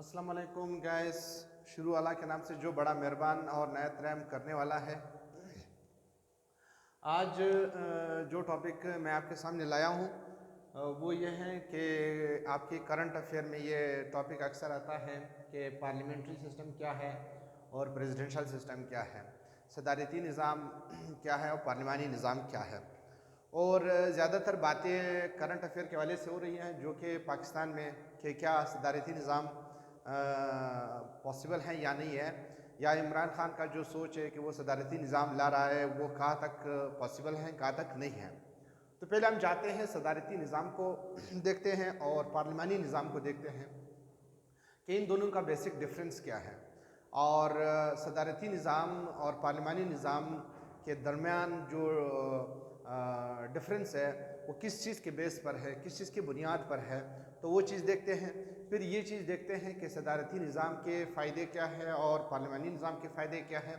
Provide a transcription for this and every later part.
अस्सलाम वालेकुम गाइस। शुरू अल्लाह के नाम से जो बड़ा मेहरबान और नयत रहम करने वाला है। आज जो टॉपिक मैं आपके सामने लाया हूँ वो ये है कि आपकी करंट अफेयर में ये टॉपिक अक्सर आता है कि पार्लियामेंट्री सिस्टम क्या है और प्रेसिडेंशियल सिस्टम क्या है, सदारती निज़ाम क्या है और पार्लिमानी निज़ाम क्या है। और ज़्यादातर बातें करंट अफेयर के हवाले से हो रही हैं जो कि पाकिस्तान में कि क्या सदारती निज़ाम पॉसिबल है या नहीं है, या इमरान खान का जो सोच है कि वो सदारती निज़ाम ला रहा है वो कहाँ तक पॉसिबल है कहाँ तक नहीं है। तो पहले हम जाते हैं सदारती निज़ाम को देखते हैं और पार्लिमानी निज़ाम को देखते हैं कि इन दोनों का बेसिक डिफरेंस क्या है और सदारती निज़ाम और पार्लिमानी निज़ाम के दरमियान जो डिफरेंस है वो किस चीज़ के बेस पर है, किस चीज़ की बुनियाद पर है। तो वो चीज़ देखते हैं। फिर ये चीज़ देखते हैं कि सदारती निज़ाम के फ़ायदे क्या है और पार्लिमानी निज़ाम के फ़ायदे क्या है।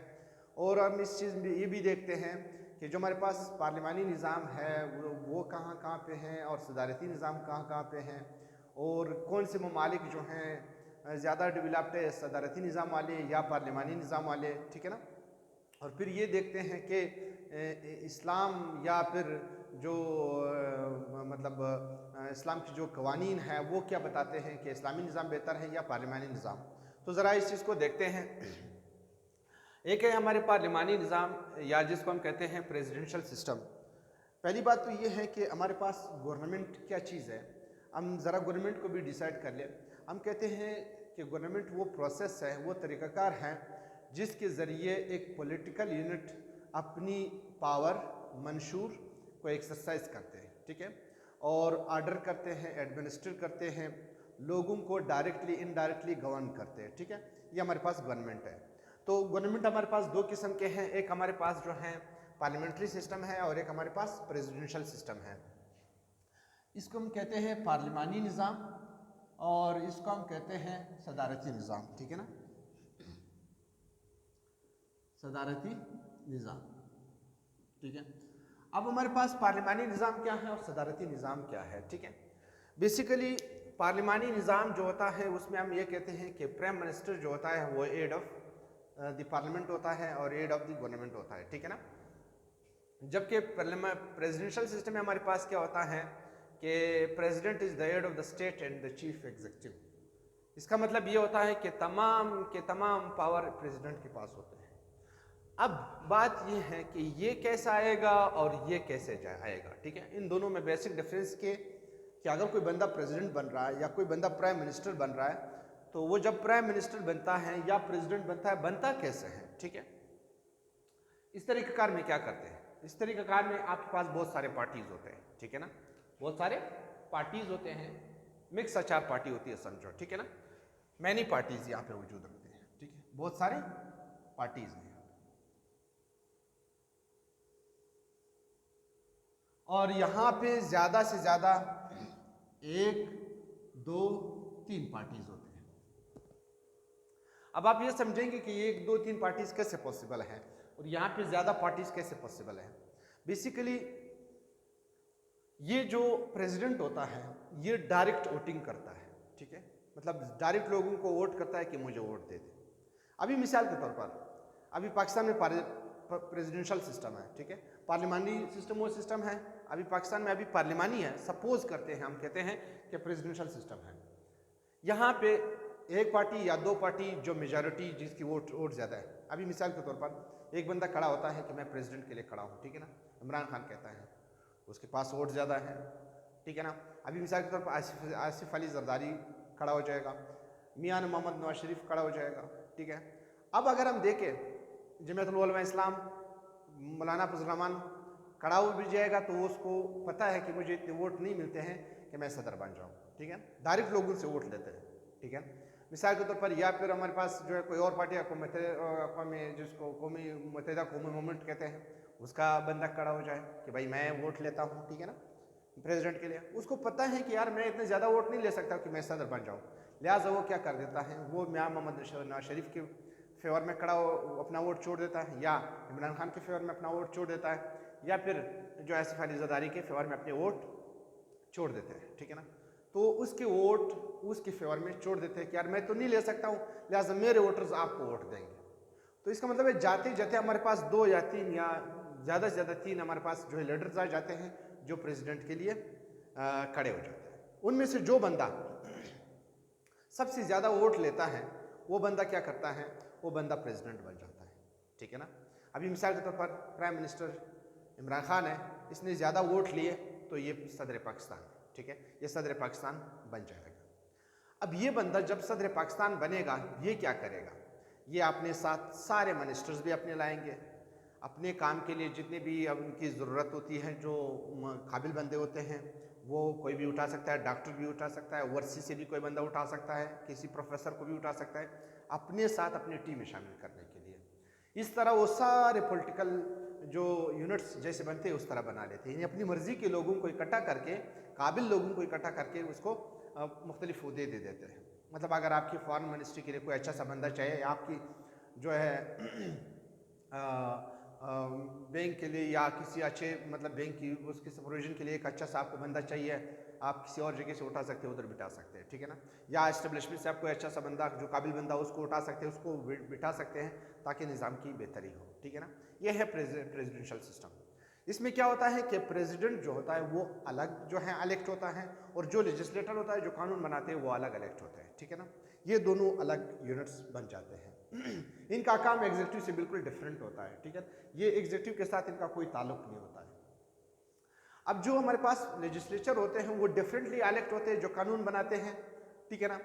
और हम इस चीज़ में ये भी देखते हैं कि जो हमारे पास पार्लिमानी निज़ाम है वो कहाँ कहाँ पे हैं और सदारती निज़ाम कहाँ कहाँ पे हैं, और कौन से ममालिक जो हैं ज़्यादा डेवलप्ड है, सदारती निज़ाम वाले या पार्लिमानी निज़ाम वाले, ठीक है ना। और फिर ये देखते हैं कि इस्लाम या फिर जो इस्लाम की जो कवानीन है वो क्या बताते हैं कि इस्लामी निज़ाम बेहतर है या पार्लिमानी निज़ाम। तो ज़रा इस चीज़ को देखते हैं। एक है हमारे पार्लिमानी निज़ाम या जिसको हम कहते हैं प्रेसिडेंशियल सिस्टम। पहली बात तो ये है कि हमारे पास गवर्नमेंट क्या चीज़ है। हम ज़रा गवर्नमेंट को भी डिसाइड कर लें। हम कहते हैं कि गवर्नमेंट वो प्रोसेस है, वो तरीक़ाकार है जिसके ज़रिए एक पॉलिटिकल यूनिट अपनी पावर मंशूर को एक्सरसाइज करते हैं, ठीक है, और आर्डर करते हैं, एडमिनिस्टर करते हैं, लोगों को डायरेक्टली इनडायरेक्टली गवर्न करते हैं, ठीक है। ये हमारे पास गवर्नमेंट है। तो गवर्नमेंट हमारे पास दो किस्म के हैं, एक हमारे पास जो है पार्लियामेंट्री सिस्टम है और एक हमारे पास प्रेसिडेंशियल सिस्टम है। इसको हम कहते हैं पार्लिमानी निज़ाम और इसको हम कहते हैं सदारती निज़ाम, ठीक है ना, सदारती निज़ाम, ठीक है। अब हमारे पास पार्लिमानी निज़ाम क्या है और सदारती निज़ाम क्या है, ठीक है। बेसिकली पार्लिमानी निज़ाम जो होता है उसमें हम ये कहते हैं कि प्राइम मिनिस्टर जो होता है वो हेड ऑफ द पार्लियामेंट होता है और हेड ऑफ द गवर्नमेंट होता है, ठीक है ना। जबकि प्रेसिडेंशियल सिस्टम में हमारे पास क्या होता है कि president is the head of the state and the chief executive. इसका मतलब ये होता है कि तमाम के तमाम पावर प्रेसिडेंट के पास होते हैं। अब बात ये है कि ये कैसे आएगा और ये कैसे आएगा, ठीक है। इन दोनों में बेसिक डिफरेंस के कि अगर कोई बंदा प्रेसिडेंट बन रहा है या कोई बंदा प्राइम मिनिस्टर बन रहा है तो वो जब प्राइम मिनिस्टर बनता है या प्रेसिडेंट बनता है बनता कैसे है, ठीक है। इस तरीक़ाकार में क्या करते हैं, इस तरीक़ाकार में आपके पास बहुत सारे पार्टीज होते हैं, ठीक है ना, बहुत सारे पार्टीज होते हैं, मिक्स अचार पार्टी होती है समझो, ठीक है ना। मैनी पार्टीज यहाँ पे वजूद रखते हैं, ठीक है, बहुत सारे पार्टीज हैं और यहाँ पे ज़्यादा से ज़्यादा एक दो तीन पार्टीज होते हैं। अब आप ये समझेंगे कि एक दो तीन पार्टीज कैसे पॉसिबल है और यहाँ पे ज़्यादा पार्टीज कैसे पॉसिबल है। बेसिकली ये जो प्रेसिडेंट होता है ये डायरेक्ट वोटिंग करता है, ठीक है, मतलब डायरेक्ट लोगों को वोट करता है कि मुझे वोट दे दे। अभी मिसाल के तौर पर अभी पाकिस्तान में प्रेसिडेंशियल सिस्टम है, ठीक है, पार्लिमानी सिस्टम वो सिस्टम है, अभी पाकिस्तान में अभी पार्लिमानी है। सपोज करते हैं हम कहते हैं कि प्रेसिडेंशियल सिस्टम है, यहाँ पे एक पार्टी या दो पार्टी जो मेजॉरिटी जिसकी वोट ज़्यादा है। अभी मिसाल के तौर पर एक बंदा खड़ा होता है कि मैं प्रेसिडेंट के लिए खड़ा हूँ, ठीक है ना, इमरान खान कहता है, उसके पास वोट ज़्यादा है, ठीक है ना। अभी मिसाल के तौर पर आसिफ अली जरदारी खड़ा हो जाएगा, मियां मोहम्मद नवाज शरीफ खड़ा हो जाएगा, ठीक है। अब अगर हम देखें जमीयतुल उलमा इस्लाम मौलाना फजल रहमान खड़ा हो भी जाएगा तो उसको पता है कि मुझे इतने वोट नहीं मिलते हैं कि मैं सदर बन जाऊँ, ठीक है, डायरेक्ट लोगों से वोट लेते हैं, ठीक है। मिसाल के तौर पर या फिर हमारे पास जो है कोई और पार्टी जिसको कौमी मुत्तहिदा कौमी मूवमेंट कहते हैं, उसका बंदा खड़ा हो जाए कि भाई मैं वोट लेता हूँ, ठीक है ना, प्रेसिडेंट के लिए। उसको पता है कि यार मैं इतने ज़्यादा वोट नहीं ले सकता कि मैं सदर बन जाऊँ, लिहाजा वो क्या कर देता है, वो मियां मोहम्मद नवाज शरीफ के फेवर में खड़ा हो अपना वोट छोड़ देता है, या इमरान खान के फेवर में अपना वोट छोड़ देता है, या फिर जो आसिफ अली जरदारी के फेवर में अपने वोट छोड़ देते हैं, ठीक है ना। तो उसके वोट उसके फेवर में छोड़ देते हैं कि यार मैं तो नहीं ले सकता हूँ, लिहाजा मेरे वोटर्स आपको वोट देंगे। तो इसका मतलब है जाते जाते हमारे पास 2 या 3 या ज़्यादा से ज़्यादा 3 हमारे पास जो है लीडर्स आ जाते हैं जो प्रेसिडेंट के लिए खड़े हो जाते हैं। उनमें से जो बंदा सबसे ज़्यादा वोट लेता है वो बंदा क्या करता है, वो बंदा प्रेसिडेंट बन जाता है, ठीक है ना। अभी मिसाल के तौर पर प्राइम मिनिस्टर इमरान खान है, इसने ज़्यादा वोट लिए तो ये सदर पाकिस्तान, ठीक है, ये सदर पाकिस्तान बन जाएगा। अब ये बंदा जब सदर पाकिस्तान बनेगा ये क्या करेगा, ये अपने साथ सारे मिनिस्टर्स भी अपने लाएंगे, अपने काम के लिए जितने भी अब उनकी ज़रूरत होती है, जो काबिल बंदे होते हैं वो कोई भी उठा सकता है, डॉक्टर भी उठा सकता है, ओवरसीज से भी कोई बंदा उठा सकता है, किसी प्रोफेसर को भी उठा सकता है, अपने साथ अपनी टीम में शामिल करने के लिए। इस तरह वो सारे पॉलिटिकल जो यूनिट्स जैसे बनते हैं उस तरह बना लेते हैं, अपनी मर्जी के लोगों को इकट्ठा करके, काबिल लोगों को इकट्ठा करके उसको मुख्तलिफ उहदे दे देते हैं। मतलब अगर आपकी फॉरेन मिनिस्ट्री के लिए कोई अच्छा सा बंदा चाहिए, आपकी जो है बैंक के लिए या किसी अच्छे मतलब बैंक की उसके सुपरविजन के लिए एक अच्छा सा आपको बंदा चाहिए, आप किसी और जगह से उठा सकते हैं, उधर बिठा सकते हैं, ठीक है ना। या एस्टेब्लिशमेंट से आपको अच्छा सा बंदा जो काबिल बंदा उसको उठा सकते हैं, उसको बिठा सकते हैं ताकि निज़ाम की बेहतरी हो, ठीक है ना। ये है प्रेसिडेंशियल सिस्टम। इसमें क्या होता है कि प्रेसिडेंट जो होता है वो अलग जो है इलेक्ट होता है, और जो लेजिस्लेटर होता है जो कानून बनाते हैं वो अलग इलेक्ट होते हैं, ठीक है ना। ये दोनों अलग यूनिट्स बन जाते हैं। इनका काम एग्जीक्यूटिव से बिल्कुल डिफरेंट होता है, ठीक है। ये एग्जीक्यूटिव के साथ इनका कोई ताल्लुक नहीं होता है। अब जो हमारे पास लेजिस्लेचर होते हैं वो डिफरेंटली इलेक्ट होते हैं, जो कानून बनाते हैं, ठीक है ना।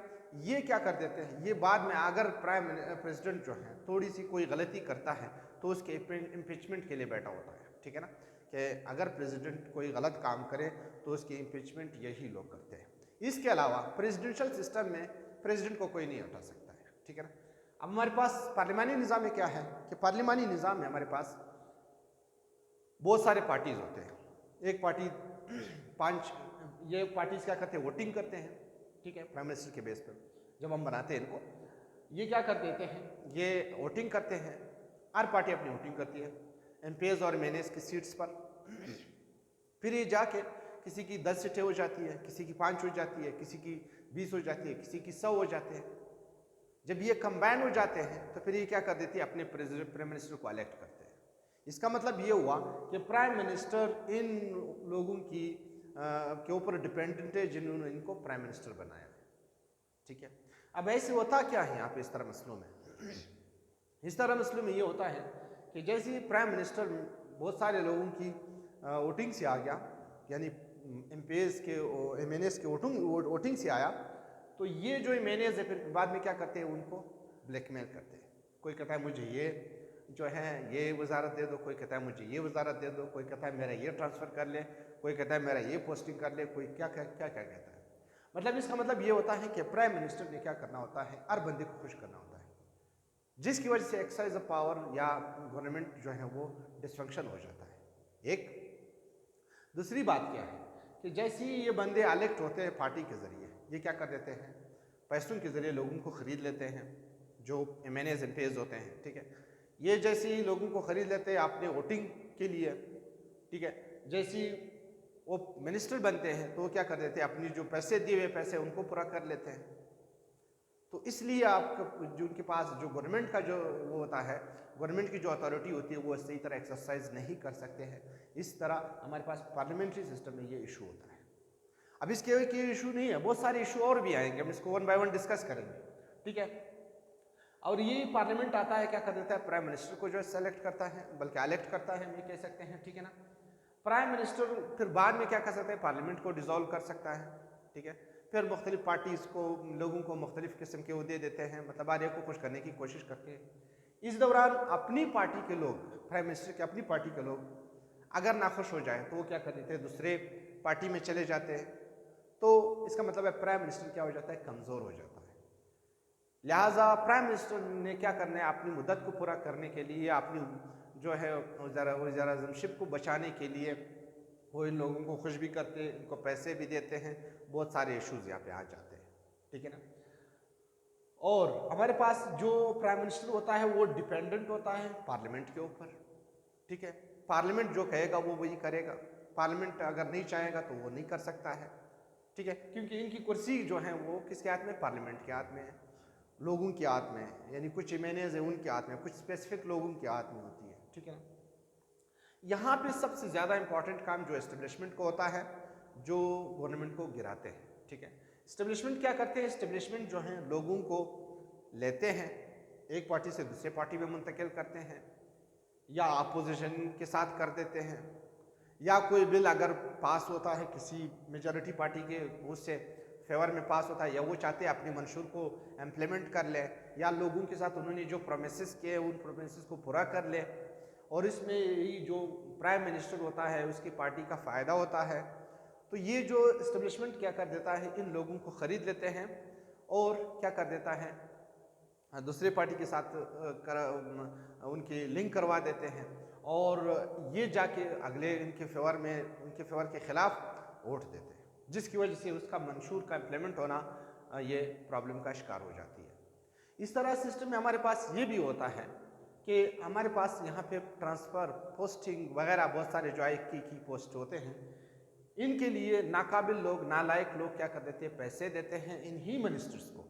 ये क्या कर देते हैं, ये बाद में अगर प्राइम प्रेसिडेंट जो है थोड़ी सी कोई गलती करता है तो उसके इम्पीचमेंट के लिए बैठा होता है, ठीक है ना, कि अगर प्रेसिडेंट कोई गलत काम करे तो उसकी इम्पीचमेंट यही लोग करते हैं। इसके अलावा प्रेसिडेंशियल सिस्टम में प्रेसिडेंट को कोई नहीं हटा सकता है, ठीक है ना। अब हमारे पास पार्लिमानी निज़ाम में क्या है कि पार्लिमानी निज़ाम में हमारे पास बहुत सारे पार्टीज होते हैं। एक पार्टी 5 ये पार्टीज क्या करते हैं, वोटिंग करते हैं, ठीक है, प्राइम मिनिस्टर के बेस पर जब हम बनाते हैं इनको, ये क्या कर देते हैं, ये वोटिंग करते हैं, हर पार्टी अपनी वोटिंग करती है एमपीएस और एमएनएस की सीट्स पर। फिर ये जाके किसी की 10 सीटें हो जाती है, किसी की 5 हो जाती है, किसी की 20 हो जाती है, किसी की 100 हो जाते हैं। जब ये कंबाइन हो जाते हैं तो फिर ये क्या कर देती है, अपने प्राइम मिनिस्टर को इलेक्ट करते हैं। इसका मतलब ये हुआ कि प्राइम मिनिस्टर इन लोगों की के ऊपर डिपेंडेंट है जिन्होंने इनको प्राइम मिनिस्टर बनाया है, ठीक है। अब ऐसे होता क्या है यहाँ पे इस तरह मसलों में, इस तरह मसलों में ये होता है कि जैसे प्राइम मिनिस्टर बहुत सारे लोगों की वोटिंग से आ गया, यानी एमपीएस के एमएनएस के वोटिंग से आया, तो ये जो एमएनएस है फिर बाद में क्या करते हैं, उनको ब्लैकमेल करते हैं। कोई कहता है मुझे ये जो है ये वजारत दे दो, कोई कहता है मुझे ये वजारत दे दो, कोई कहता है मेरा ये ट्रांसफ़र कर ले, कोई कहता है मेरा ये पोस्टिंग कर ले, कोई क्या क्या क्या क्या कहता है। मतलब इसका मतलब ये होता है कि प्राइम मिनिस्टर ने क्या करना होता है, हर बंदे को खुश करना होता है, जिसकी वजह से एक्सरसाइज ऑफ पावर या गवर्नमेंट जो है वो डिसफंक्शन हो जाता है। एक दूसरी बात क्या है कि जैसे ही ये बंदे इलेक्ट होते हैं पार्टी के ज़रिए, ये क्या कर देते हैं, पैसों के ज़रिए लोगों को ख़रीद लेते हैं, जो एमएनएस एमपीएस होते हैं, ठीक है। ये जैसे ही लोगों को ख़रीद लेते हैं अपने वोटिंग के लिए, ठीक है, जैसे ही वो मिनिस्टर बनते हैं तो वो क्या कर देते हैं, अपनी जो पैसे दिए हुए पैसे उनको पूरा कर लेते हैं। तो इसलिए आपका जो उनके पास जो गवर्नमेंट का जो वो होता है, गवर्नमेंट की जो अथॉरिटी होती है वो सही तरह एक्सरसाइज नहीं कर सकते हैं। इस तरह हमारे पास पार्लियामेंट्री सिस्टम में ये इशू होता है। अब इसके इशू नहीं है, बहुत सारे इशू और भी आएंगे, हम इसको 1 बाय 1 डिस्कस करेंगे, ठीक है। और ये पार्लियामेंट आता है, क्या कर देता है, प्राइम मिनिस्टर को जो है सेलेक्ट करता है, बल्कि इलेक्ट करता है, हम ये कह सकते हैं, ठीक है ना। प्राइम मिनिस्टर फिर बाद में क्या कर सकता है, पार्लियामेंट को डिसॉल्व कर सकता है, ठीक है। फिर मुख्तलिफ पार्टीज़ को, लोगों को मुख्तलिफ किस्म के वो दे देते हैं, मतलब हर एक को खुश करने की कोशिश करते हैं। इस दौरान अपनी पार्टी के लोग, प्राइम मिनिस्टर के अपनी पार्टी के लोग अगर नाखुश हो जाए तो वो क्या कर देते हैं, दूसरे पार्टी में चले जाते हैं। तो इसका मतलब है प्राइम मिनिस्टर क्या हो जाता है, कमज़ोर हो जाता है। लिहाजा प्राइम मिनिस्टर ने क्या करना है, अपनी मुद्दत को पूरा करने के लिए, अपनी जो है वज़ीर आज़मशिप को बचाने के लिए वो इन लोगों को खुश भी करते हैं, इनको पैसे भी देते हैं, बहुत सारे इश्यूज़ यहाँ पे आ जाते हैं, ठीक है ना। और हमारे पास जो प्राइम मिनिस्टर होता है वो डिपेंडेंट होता है पार्लियामेंट के ऊपर, ठीक है। पार्लियामेंट जो कहेगा वो वही करेगा, पार्लियामेंट अगर नहीं चाहेगा तो वो नहीं कर सकता है, ठीक है, क्योंकि इनकी कुर्सी जो है वो किसके हाथ में, पार्लियामेंट के हाथ में है, लोगों के हाथ में है, यानी कुछ एमएनएज है उनके हाथ में, कुछ स्पेसिफिक लोगों के हाथ में होती है, ठीक है ना। यहाँ पे सबसे ज़्यादा इंपॉर्टेंट काम जो एस्टेब्लिशमेंट को होता है, जो गवर्नमेंट को गिराते हैं, ठीक है। एस्टेब्लिशमेंट क्या करते हैं, एस्टेब्लिशमेंट जो है लोगों को लेते हैं, एक पार्टी से दूसरे पार्टी में मुंतकिल करते हैं, या अपोजिशन के साथ कर देते हैं, या कोई बिल अगर पास होता है किसी मेजॉरिटी पार्टी के उससे फेवर में पास होता है, या वो चाहते हैं अपने मंशूर को इम्प्लीमेंट कर ले, या लोगों के साथ उन्होंने जो प्रोमिसेस किए उन प्रोमिसेस को पूरा कर ले, और इसमें ही जो प्राइम मिनिस्टर होता है उसकी पार्टी का फ़ायदा होता है। तो ये जो इस्टेब्लिशमेंट क्या कर देता है, इन लोगों को ख़रीद लेते हैं और क्या कर देता है, दूसरे पार्टी के साथ उनकी लिंक करवा देते हैं, और ये जाके अगले उनके फेवर के ख़िलाफ़ वोट देते हैं, जिसकी वजह से उसका मंशूर का इम्प्लीमेंट होना ये प्रॉब्लम का शिकार हो जाती है। इस तरह सिस्टम में हमारे पास ये भी होता है कि हमारे पास यहाँ पे ट्रांसफ़र, पोस्टिंग वगैरह बहुत सारे जो की पोस्ट होते हैं, इनके लिए नाकाबिल लोग, नालायक लोग क्या कर देते हैं, पैसे देते हैं इन ही मिनिस्टर्स को,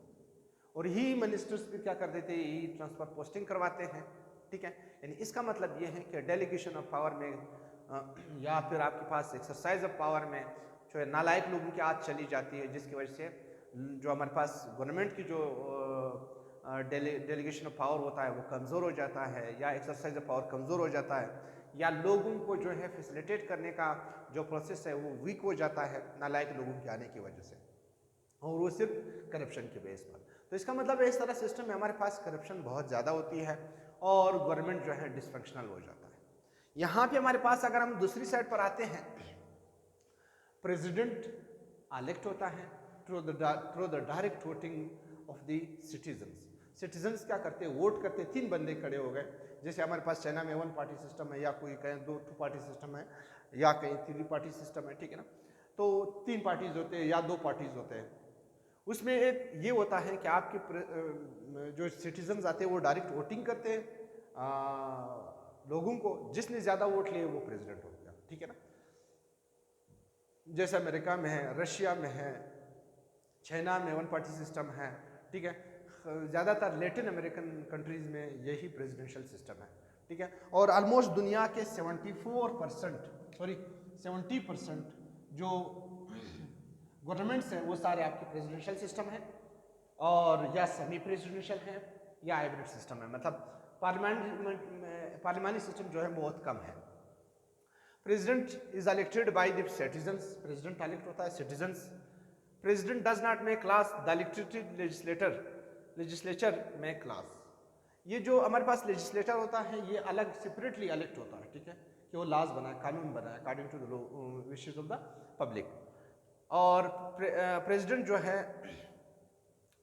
और ही मिनिस्टर्स भी क्या कर देते हैं, यही ट्रांसफ़र पोस्टिंग करवाते हैं, ठीक है। यानी इसका मतलब ये है कि डेलीगेशन ऑफ पावर में या फिर आपके पास एक्सरसाइज ऑफ पावर में जो है नालायक लोगों के हाथ चली जाती है, जिसकी वजह से जो हमारे पास गवर्नमेंट की जो डेलीगेशन ऑफ पावर होता है वो कमज़ोर हो जाता है, या एक्सरसाइज ऑफ पावर कमज़ोर हो जाता है, या लोगों को जो है फैसिलिटेट करने का जो प्रोसेस है वो वीक हो जाता है नालायक लोगों के आने की वजह से, और वो सिर्फ करप्शन के बेस पर। तो इसका मतलब है इस तरह सिस्टम में हमारे पास करप्शन बहुत ज़्यादा होती है और गवर्नमेंट जो है डिसफंक्शनल हो जाता है। यहाँ पे हमारे पास अगर हम दूसरी साइड पर आते हैं, प्रेसिडेंट इलेक्ट होता है through the direct voting of the citizens. Citizens क्या करते हैं, वोट करते हैं, 3 बंदे खड़े हो गए, जैसे हमारे पास चाइना में 1 पार्टी सिस्टम है, या कोई कहीं 2 पार्टी सिस्टम है, या कहीं 3 पार्टी सिस्टम है, ठीक है ना। तो 3 पार्टीज होते हैं या 2 पार्टीज होते हैं। उसमें एक ये होता है कि आपके जो सिटीजन्स आते हैं वो डायरेक्ट वोटिंग करते हैं लोगों को, जिसने ज़्यादा वोट लिए वो प्रेसिडेंट हो गया, ठीक है ना। जैसे अमेरिका में है, रशिया में है, चाइना में 1 पार्टी सिस्टम है, ठीक है। ज़्यादातर लैटिन अमेरिकन कंट्रीज़ में यही प्रेसिडेंशियल सिस्टम है, ठीक है। और ऑलमोस्ट दुनिया के 70% जो गवर्नमेंट्स हैं वो सारे आपके प्रेसिडेंशियल सिस्टम है, और या सेमी प्रेसिडेंशियल है या हाइब्रिड सिस्टम है, मतलब पार्लियामेंट्री सिस्टम जो है बहुत कम है। President is elected by the citizens, president elect होता है citizens. President does not make loss, the elected legislature make loss. ये जो हमारे पास लेजिस्लेटर होता है ये अलग सेपरेटली इलेक्ट होता है, ठीक है, कि वो लॉज बनाए, कानून बनाए according to the wishes of the public. और प्रेसिडेंट जो है,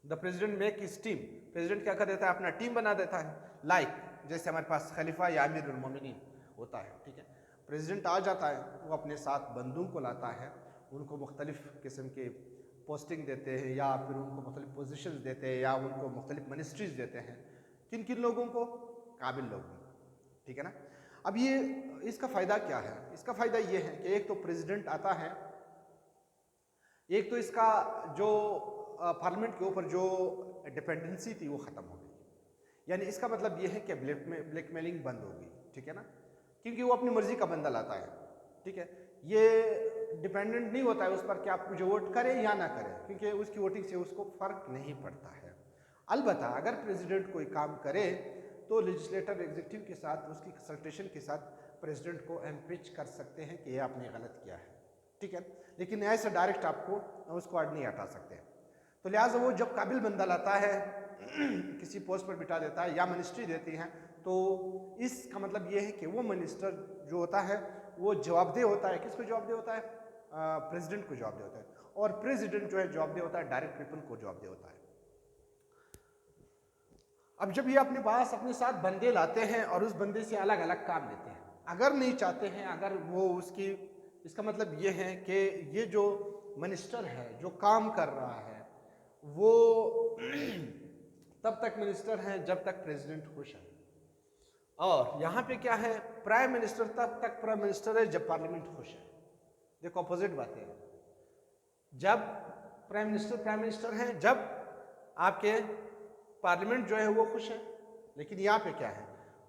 the president make his team, president क्या कर देता है, अपना टीम बना देता है, जैसे हमारे पास खलीफा या अमीरुल मोमिनीन होता है, ठीक है। प्रेसिडेंट आ जाता है, वो अपने साथ बंदूक को लाता है, उनको मुख्तलिफ किस्म के पोस्टिंग देते हैं, या फिर उनको मुख्तलिफ पोजीशंस देते हैं, या उनको मुख्तलिफ मिनिस्ट्रीज देते हैं, किन किन लोगों को, काबिल लोगों को, ठीक है ना। अब ये इसका फ़ायदा क्या है, इसका फ़ायदा ये है कि एक तो प्रेसिडेंट आता है, एक तो इसका जो पार्लियामेंट के ऊपर जो डिपेंडेंसी थी वो ख़त्म हो गई, यानी इसका मतलब ये है कि ब्लैकमेलिंग बंद होगी, ठीक है ना, क्योंकि वो अपनी मर्जी का बंदा लाता है, ठीक है। ये डिपेंडेंट नहीं होता है उस पर कि आप मुझे वोट करें या ना करें, क्योंकि उसकी वोटिंग से उसको फ़र्क नहीं पड़ता है। अलबत्ता अगर प्रेसिडेंट कोई काम करे तो लेजिस्लेटर एग्जीक्यूटिव के साथ उसकी कंसल्टेशन के साथ प्रेसिडेंट को इम्पीच कर सकते हैं कि ये आपने गलत किया है, ठीक है, लेकिन ऐसे डायरेक्ट आपको उसको नहीं हटा सकते। तो लिहाजा वो जब काबिल बंदा लाता है किसी पोस्ट पर बिठा देता है या मिनिस्ट्री देती है, तो इसका मतलब ये है कि वो मिनिस्टर जो होता है वो जवाबदेह होता है, किसको जवाबदेह होता है, प्रेसिडेंट को जवाबदेह होता है, और प्रेसिडेंट जो है जवाबदेह होता है डायरेक्ट पीपल को जवाबदेह होता है। अब जब ये अपने पास अपने साथ बंदे लाते हैं और उस बंदे से अलग अलग काम लेते हैं, अगर नहीं चाहते हैं, अगर वो उसकी, इसका मतलब ये है कि ये जो मिनिस्टर है जो काम कर रहा है वो तब तक मिनिस्टर है जब तक प्रेसिडेंट खुश है, और यहाँ पे क्या है, प्राइम मिनिस्टर तब तक प्राइम मिनिस्टर है जब पार्लियामेंट खुश है। देखो अपोजिट बातें हैं, जब प्राइम मिनिस्टर हैं, जब आपके पार्लियामेंट जो है वो खुश है। लेकिन यहाँ पे क्या है,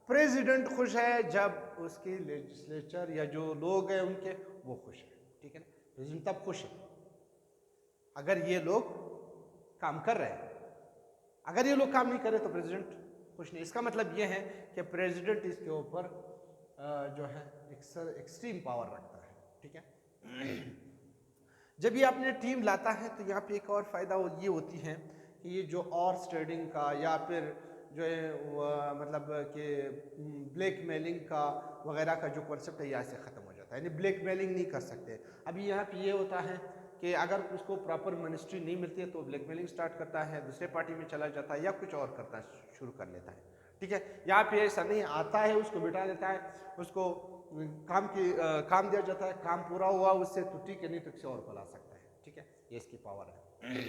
प्रेसिडेंट खुश है जब उसकी लेजिस्लेचर या जो लोग हैं उनके वो खुश है, ठीक है ना। प्रेसिडेंट तब खुश है अगर ये लोग काम कर रहे हैं, अगर ये लोग काम नहीं कर रहे तो प्रेसिडेंट खुश नहीं। इसका मतलब ये है कि प्रेसिडेंट इसके ऊपर जो है एक्सट्रीम पावर रखता है, ठीक है। जब ये अपने टीम लाता है तो यहाँ पे एक और फ़ायदा ये होती है कि ये जो हॉर्स ट्रेडिंग का या फिर जो है मतलब कि ब्लैकमेलिंग का वगैरह का जो कॉन्सेप्ट है यहाँ से ख़त्म हो जाता है, यानी ब्लैकमेलिंग नहीं कर सकते। अभी यहाँ पे ये होता है कि अगर उसको प्रॉपर मिनिस्ट्री नहीं मिलती है तो ब्लैकमेलिंग स्टार्ट करता है, दूसरे पार्टी में चला जाता है या कुछ और करता है, शुरू कर लेता है, ठीक है। यहाँ पे ऐसा नहीं, आता है उसको बिठा देता है, उसको काम दिया जाता है, काम पूरा हुआ उससे तो ठीक है, नहीं तो किसी और को ला सकता है, ठीक है। ये इसकी पावर है।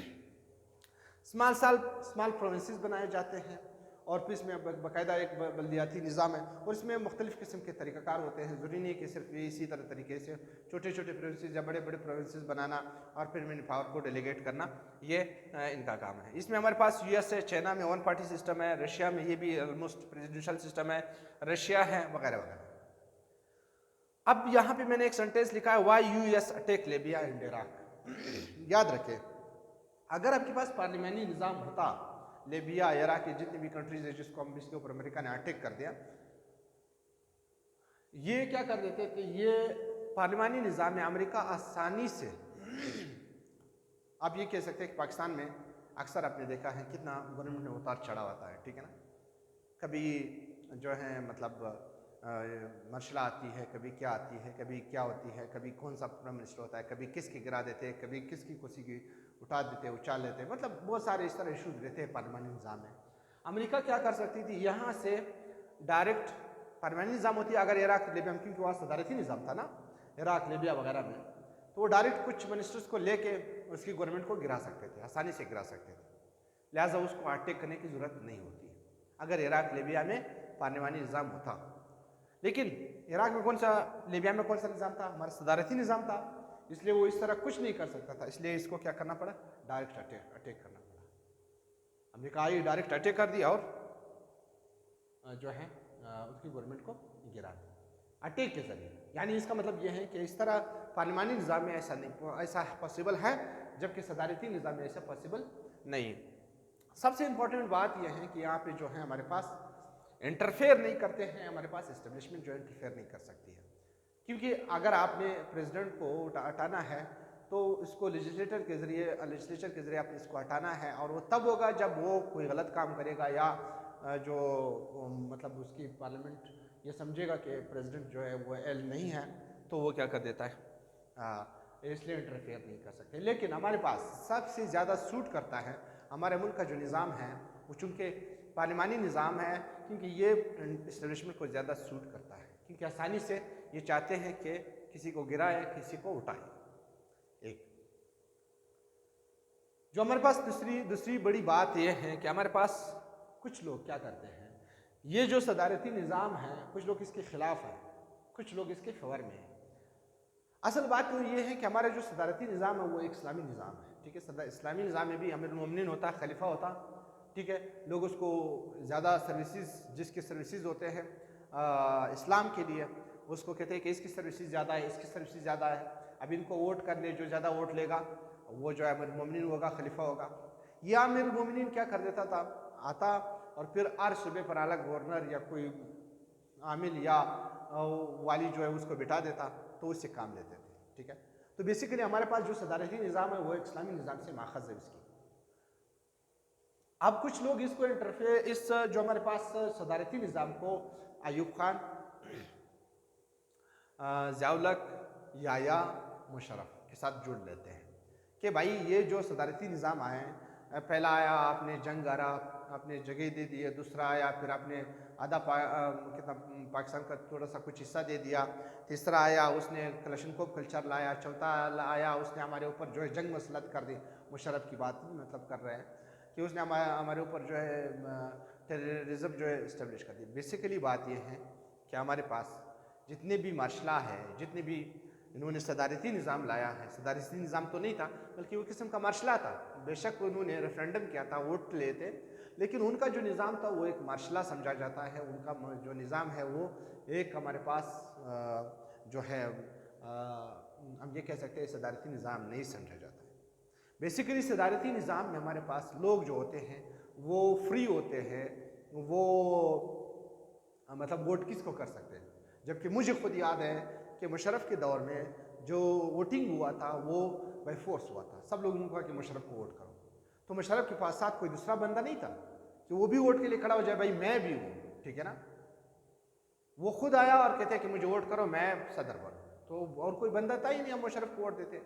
स्मॉल प्रोविंसेस बनाए जाते हैं और फिर इसमें बाकायदा एक बल्दियाती निज़ाम है और इसमें मुख्तलिफ़ किस्म के तरीक़ाकार होते हैं। ज़रूरी नहीं कि सिर्फ इसी तरह तरीके से छोटे छोटे प्रोविंसेस या बड़े बड़े प्रोविंसेस बनाना और फिर मैन पावर को डेलीगेट करना, ये इनका काम है। इसमें हमारे पास यूएस है, चाइना में वन पार्टी सिस्टम है, रशिया में ये भी ऑलमोस्ट प्रेसिडेंशियल सिस्टम है, रशिया है वगैरह वगैरह। अब यहाँ पे मैंने एक सेंटेंस लिखा है, why US attack Libya and Iraq. याद रखें, अगर आपके पास पार्लियामानी निज़ाम होता, लिबिया इराक की जितनी भी कंट्रीज है जिसके ऊपर अमेरिका ने अटैक कर दिया, ये क्या कर देते कि ये पार्लियामानी निज़ाम में अमेरिका आसानी से, आप ये कह सकते हैं कि पाकिस्तान में अक्सर आपने देखा है कितना गवर्नमेंट में उतार चढ़ाव आता है, ठीक है ना। कभी जो है मतलब मसला आती है, कभी क्या आती है, कभी क्या होती है, कभी कौन सा प्राइम मिनिस्टर होता है, कभी किसकी गिरा देते हैं, कभी किसकी कुर्सी की उठा देते, उछाल लेते हैं, मतलब बहुत सारे इस तरह इशूज रहते हैं पार्लियामानी निज़ाम में। अमेरिका क्या कर सकती थी, यहाँ से डायरेक्ट पार्लियामानी निज़ाम होती है, अगर इराक लिबिया में, क्योंकि वहाँ सदारती निज़ाम था ना इराक लिबिया वगैरह में, तो वो डायरेक्ट कुछ मिनिस्टर्स को लेके उसकी गवर्नमेंट को गिरा सकते थे, आसानी से गिरा सकते थे, लिहाजा उसको अटैक करने की ज़रूरत नहीं होती अगर इराक लिबिया में पार्लियामानी निज़ाम होता। लेकिन इराक में कौन सा, लिबिया में कौन सा निज़ाम था, हमारा सदारती निज़ाम था, इसलिए वो इस तरह कुछ नहीं कर सकता था, इसलिए इसको क्या करना पड़ा, डायरेक्ट अटैक करना पड़ा। अमेरिका आई, डायरेक्ट अटैक कर दिया और जो है उसकी गवर्नमेंट को गिरा दिया अटैक के जरिए। यानी इसका मतलब ये है कि इस तरह पार्लियामानी निज़ाम में ऐसा नहीं, ऐसा पॉसिबल है, जबकि सदारती निज़ाम में ऐसा पॉसिबल नहीं। सबसे इम्पोर्टेंट बात यह है कि यहाँ पे जो है हमारे पास इंटरफेयर नहीं करते हैं, हमारे पास इस्टेब्लिशमेंट जो इंटरफेयर नहीं कर सकती है, क्योंकि अगर आपने प्रेसिडेंट को हटाना है तो इसको लेजिस्लेचर के ज़रिए आपने इसको हटाना है, और वो तब होगा जब वो कोई गलत काम करेगा या जो मतलब उसकी पार्लियामेंट ये समझेगा कि प्रेसिडेंट जो है वो एल नहीं है, तो वो क्या कर देता है, इसलिए इंटरफेयर नहीं कर सकते। लेकिन हमारे पास सबसे ज़्यादा सूट करता है हमारे मुल्क का जो निज़ाम है वो चूँकि पार्लियामानी निज़ाम है, क्योंकि ये इस्टेब्लिशमेंट को ज़्यादा सूट करता है, क्योंकि आसानी से ये चाहते हैं कि किसी को गिराए किसी को उठाए। एक जो हमारे पास दूसरी बड़ी बात यह है कि हमारे पास कुछ लोग क्या करते हैं, ये जो सदारती निज़ाम है कुछ लोग इसके ख़िलाफ़ हैं, कुछ लोग इसके फेवर में हैं। असल बात तो ये है कि हमारा जो सदारती निज़ाम है वो एक इस्लामी निज़ाम है, ठीक है। इस्लामी निज़ाम में भी अमीरुल मोमिनीन होता है, खलीफा होता, ठीक है। लोग उसको ज़्यादा सर्विसेज, जिसके सर्विसेज होते हैं इस्लाम के लिए, उसको कहते हैं कि इसकी सर्विसेज ज़्यादा है, इसकी सर्विसेज ज़्यादा है, अब इनको वोट कर ले, जो ज़्यादा वोट लेगा वो जो है अमीरुल मोमिनीन होगा, खलीफा होगा। यह अमीरुल मोमिनीन क्या कर देता था, आता और फिर हर सूबे पर अलग गवर्नर या कोई आमिल या वाली जो है उसको बिठा देता, तो उससे काम लेते थे, ठीक है। तो बेसिकली हमारे पास जो सदारती निज़ाम है वो एक इस्लामी निज़ाम से माखज़ है उसकी। अब कुछ लोग इसको इंटरफेयर, इस जो हमारे पास सदारती निज़ाम को अयूब खान, ज़ियाउल-हक, याया, मुशर्रफ के साथ जोड़ लेते हैं कि भाई ये जो सदारती निज़ाम आए हैं, पहला आया आपने जंग आरा, आपने जगह दे दी, दूसरा आया फिर आपने आधा कितना पाकिस्तान का थोड़ा सा कुछ हिस्सा दे दिया, तीसरा आया उसने कलशनकोव कल्चर लाया, चौथा आया उसने हमारे ऊपर जो है जंग मसलत कर दी। मुशर्रफ की बात मतलब कर रहे हैं कि उसने हमारे ऊपर जो है टेररिज्म जो है इस्टेब्लिश कर दी। बेसिकली बात यह है कि हमारे पास जितने भी मसला है, जितने भी इन्होंने सदारती निज़ाम लाया है। सदारती निज़ाम तो नहीं था, बल्कि वो किस्म का मार्शला था। बेशक उन्होंने रेफरेंडम किया था, वोट लिए थे, लेकिन उनका जो निज़ाम था वो एक मार्शला समझा जाता है। उनका जो निज़ाम है वो एक हमारे पास जो है हम ये कह सकते हैं सदारती निज़ाम नहीं समझा जाता है। बेसिकली सदारती निज़ाम में हमारे पास लोग जो होते हैं वो फ्री होते हैं, वो मतलब वोट किसको कर सकते हैं। जबकि मुझे खुद याद है कि मुशर्रफ के दौर में जो वोटिंग हुआ था वो बाय फोर्स हुआ था। सब लोगों ने कहा कि मुशर्रफ को वोट करो, तो मुशर्रफ के पास साथ कोई दूसरा बंदा नहीं था कि वो भी वोट के लिए खड़ा हो जाए, भाई मैं भी हूँ, ठीक है ना। वो खुद आया और कहते हैं कि मुझे वोट करो, मैं सदर बनूँ, तो और कोई बंदा था ही नहीं, हम मुशर्रफ को वोट देते।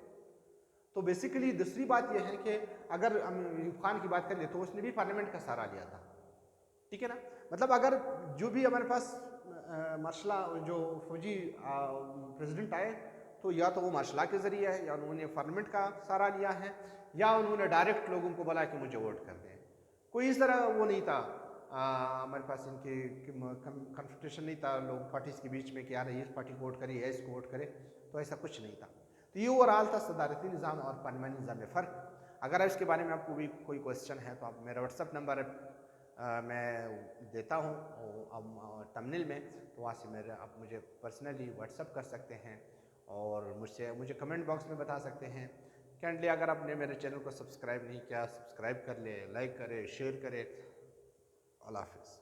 तो बेसिकली दूसरी बात यह है कि अगर हम यूब खान की बात करें तो उसने भी पार्लियामेंट का सहारा लिया था, ठीक है ना। मतलब अगर जो भी हमारे पास मार्शला जो फौजी प्रेसिडेंट आए तो या तो वो मार्शला के ज़रिए है, या उन्होंने पार्लियामेंट का सहारा लिया है, या उन्होंने डायरेक्ट लोगों को बोला कि मुझे वोट कर दें। कोई इस तरह वो नहीं था हमारे पास इनके कन्फ्रंटेशन नहीं था लोग पार्टीज़ के बीच में कि यार इस पार्टी को वोट करे या इसको वोट करे, तो ऐसा कुछ नहीं था। तो ये ओवरऑल था सदारती निज़ाम और पार्लियामानी निज़ाम में फ़र्क। अगर इसके बारे में आपको भी कोई क्वेश्चन है तो आप मेरा व्हाट्सअप नंबर मैं देता हूँ अब थंबनेल में, तो वहाँ से मेरे आप मुझे पर्सनली व्हाट्सअप कर सकते हैं और मुझे कमेंट बॉक्स में बता सकते हैं। काइंडली अगर आपने मेरे चैनल को सब्सक्राइब नहीं किया, सब्सक्राइब कर ले, लाइक करें, शेयर करें। अल्लाह हाफ़िज़।